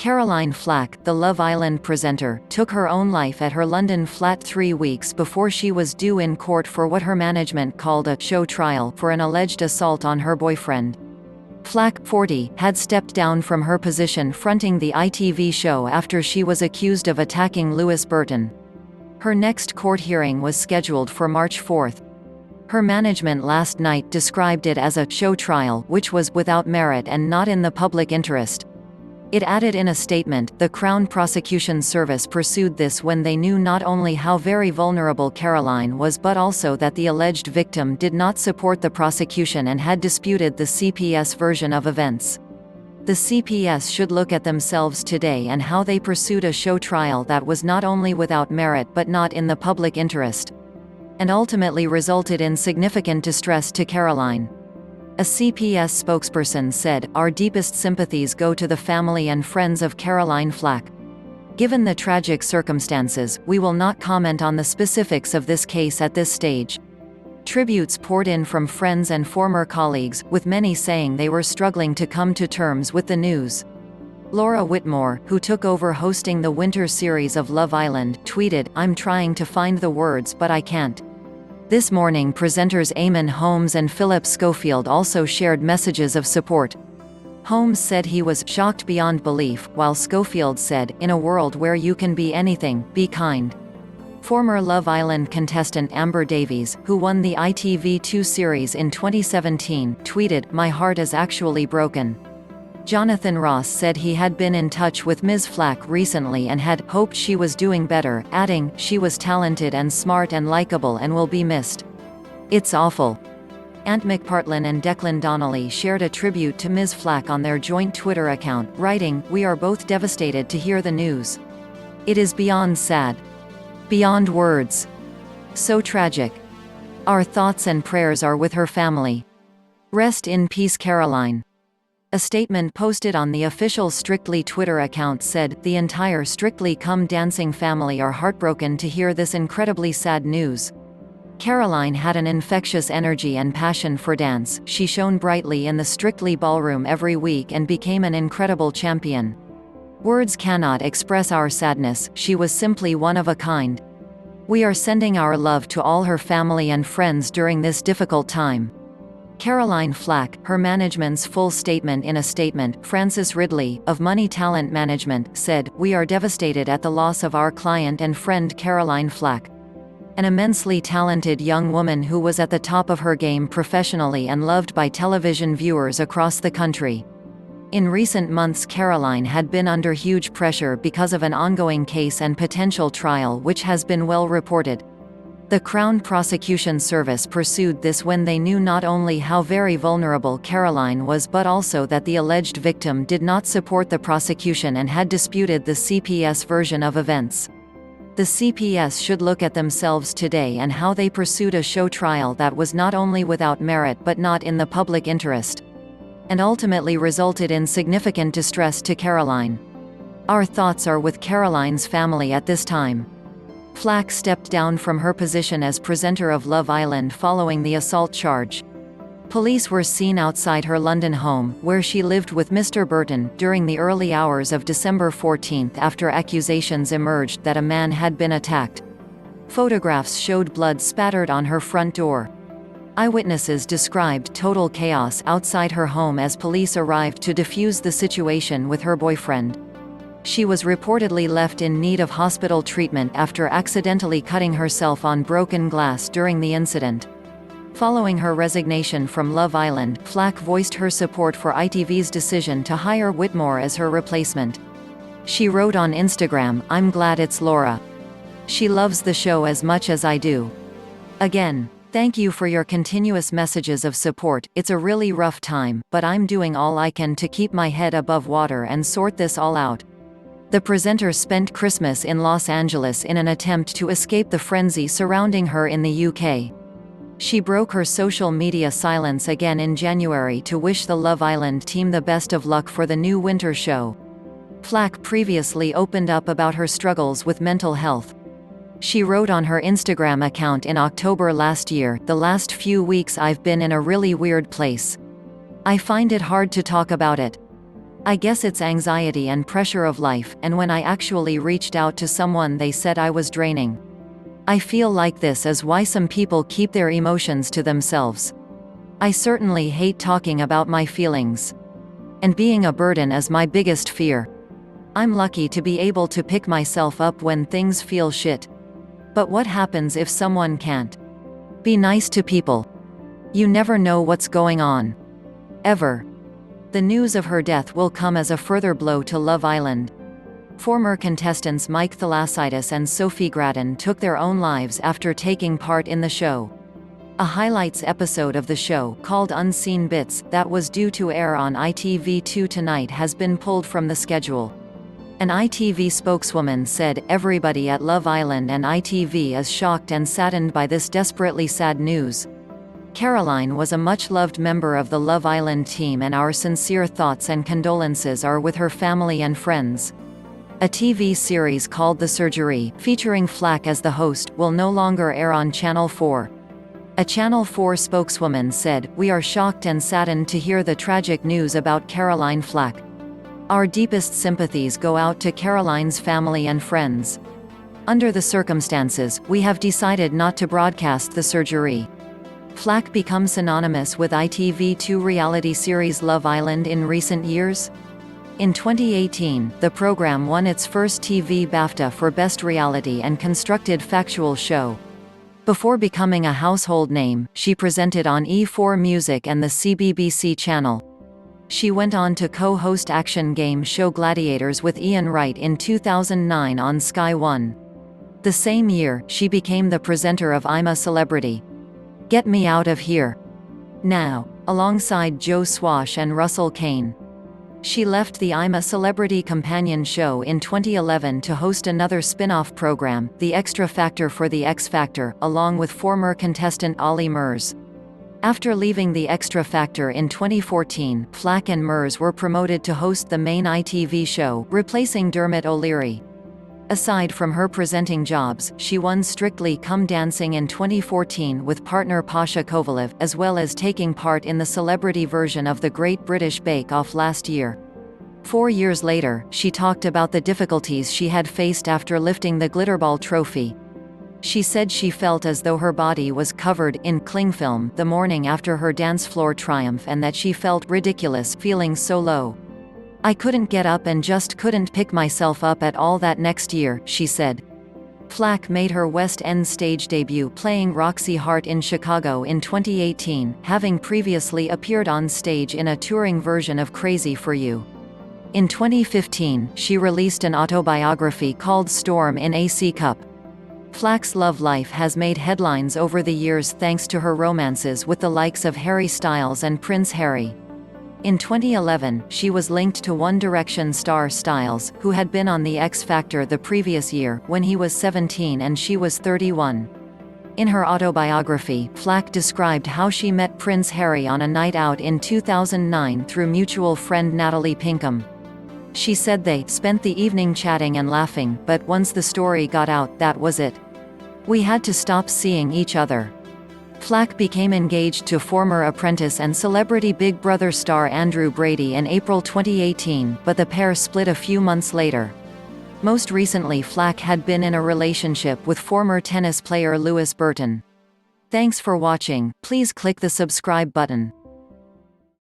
Caroline Flack, the Love Island presenter, took her own life at her London flat 3 weeks before she was due in court for what her management called a show trial for an alleged assault on her boyfriend. Flack, 40, had stepped down from her position fronting the ITV show after she was accused of attacking Lewis Burton. Her next court hearing was scheduled for March 4. Her management last night described it as a show trial which was without merit and not in the public interest. It added in a statement, "The Crown Prosecution Service pursued this when they knew not only how very vulnerable Caroline was but also that the alleged victim did not support the prosecution and had disputed the CPS version of events. The CPS should look at themselves today and how they pursued a show trial that was not only without merit but not in the public interest, and ultimately resulted in significant distress to Caroline." A CPS spokesperson said, "Our deepest sympathies go to the family and friends of Caroline Flack. Given the tragic circumstances, we will not comment on the specifics of this case at this stage." Tributes poured in from friends and former colleagues, with many saying they were struggling to come to terms with the news. Laura Whitmore, who took over hosting the winter series of Love Island, tweeted, "I'm trying to find the words but I can't." This morning presenters Eamon Holmes and Philip Schofield also shared messages of support. Holmes said he was "shocked beyond belief," while Schofield said, "In a world where you can be anything, be kind." Former Love Island contestant Amber Davies, who won the ITV2 series in 2017, tweeted, "My heart is actually broken." Jonathan Ross said he had been in touch with Ms. Flack recently and had hoped she was doing better, adding, "She was talented and smart and likable and will be missed. It's awful." Ant McPartlin and Declan Donnelly shared a tribute to Ms. Flack on their joint Twitter account, writing, "We are both devastated to hear the news. It is beyond sad. Beyond words. So tragic. Our thoughts and prayers are with her family. Rest in peace, Caroline." A statement posted on the official Strictly Twitter account said, "The entire Strictly Come Dancing family are heartbroken to hear this incredibly sad news. Caroline had an infectious energy and passion for dance. She shone brightly in the Strictly ballroom every week and became an incredible champion. Words cannot express our sadness. She was simply one of a kind. We are sending our love to all her family and friends during this difficult time." Caroline Flack, her management's full statement. In a statement, Francis Ridley, of Money Talent Management, said, "We are devastated at the loss of our client and friend Caroline Flack. An immensely talented young woman who was at the top of her game professionally and loved by television viewers across the country. In recent months Caroline had been under huge pressure because of an ongoing case and potential trial which has been well reported. The Crown Prosecution Service pursued this when they knew not only how very vulnerable Caroline was but also that the alleged victim did not support the prosecution and had disputed the CPS version of events. The CPS should look at themselves today and how they pursued a show trial that was not only without merit but not in the public interest, and ultimately resulted in significant distress to Caroline. Our thoughts are with Caroline's family at this time." Flack stepped down from her position as presenter of Love Island following the assault charge. Police were seen outside her London home, where she lived with Mr. Burton, during the early hours of December 14 after accusations emerged that a man had been attacked. Photographs showed blood spattered on her front door. Eyewitnesses described total chaos outside her home as police arrived to defuse the situation with her boyfriend. She was reportedly left in need of hospital treatment after accidentally cutting herself on broken glass during the incident. Following her resignation from Love Island, Flack voiced her support for ITV's decision to hire Whitmore as her replacement. She wrote on Instagram, "I'm glad it's Laura. She loves the show as much as I do. Again, thank you for your continuous messages of support. It's a really rough time, but I'm doing all I can to keep my head above water and sort this all out." The presenter spent Christmas in Los Angeles in an attempt to escape the frenzy surrounding her in the UK. She broke her social media silence again in January to wish the Love Island team the best of luck for the new winter show. Flack previously opened up about her struggles with mental health. She wrote on her Instagram account in October last year, "The last few weeks I've been in a really weird place. I find it hard to talk about it. I guess it's anxiety and pressure of life, and when I actually reached out to someone they said I was draining. I feel like this is why some people keep their emotions to themselves. I certainly hate talking about my feelings. And being a burden is my biggest fear. I'm lucky to be able to pick myself up when things feel shit. But what happens if someone can't? Be nice to people. You never know what's going on. Ever. The news of her death will come as a further blow to Love Island. Former contestants Mike Thalassitis and Sophie Grattan took their own lives after taking part in the show. A highlights episode of the show, called Unseen Bits, that was due to air on ITV2 tonight has been pulled from the schedule. An ITV spokeswoman said, "Everybody at Love Island and ITV is shocked and saddened by this desperately sad news. Caroline was a much-loved member of the Love Island team and our sincere thoughts and condolences are with her family and friends." A TV series called The Surgery, featuring Flack as the host, will no longer air on Channel 4. A Channel 4 spokeswoman said, "We are shocked and saddened to hear the tragic news about Caroline Flack. Our deepest sympathies go out to Caroline's family and friends. Under the circumstances, we have decided not to broadcast The Surgery." Flack become synonymous with ITV2 reality series Love Island in recent years? In 2018, the program won its first TV BAFTA for Best Reality and Constructed Factual Show. Before becoming a household name, she presented on E4 Music and the CBBC channel. She went on to co-host action game show Gladiators with Ian Wright in 2009 on Sky One. The same year, she became the presenter of I'm a Celebrity. Get Me Out of Here Now, alongside Joe Swash and Russell Kane. She left the I'm a Celebrity companion show in 2011 to host another spin-off program, The Extra Factor for The X Factor, along with former contestant Ollie Murs. After leaving The Extra Factor in 2014, Flack and Murs were promoted to host the main ITV show, replacing Dermot O'Leary. Aside from her presenting jobs, she won Strictly Come Dancing in 2014 with partner Pasha Kovalev, as well as taking part in the celebrity version of the Great British Bake Off last year. 4 years later, she talked about the difficulties she had faced after lifting the Glitterball trophy. She said she felt as though her body was covered in cling film the morning after her dance floor triumph and that she felt ridiculous feeling so low. "I couldn't get up and just couldn't pick myself up at all that next year," she said. Flack made her West End stage debut playing Roxy Hart in Chicago in 2018, having previously appeared on stage in a touring version of Crazy for You. In 2015, she released an autobiography called Storm in a C Cup. Flack's love life has made headlines over the years thanks to her romances with the likes of Harry Styles and Prince Harry. In 2011, she was linked to One Direction star Styles, who had been on The X Factor the previous year, when he was 17 and she was 31. In her autobiography, Flack described how she met Prince Harry on a night out in 2009 through mutual friend Natalie Pinkham. She said they spent the evening chatting and laughing, but once the story got out, that was it. We had to stop seeing each other. Flack became engaged to former Apprentice and Celebrity Big Brother star Andrew Brady in April 2018, but the pair split a few months later. Most recently, Flack had been in a relationship with former tennis player Lewis Burton. Thanks for watching. Please click the subscribe button.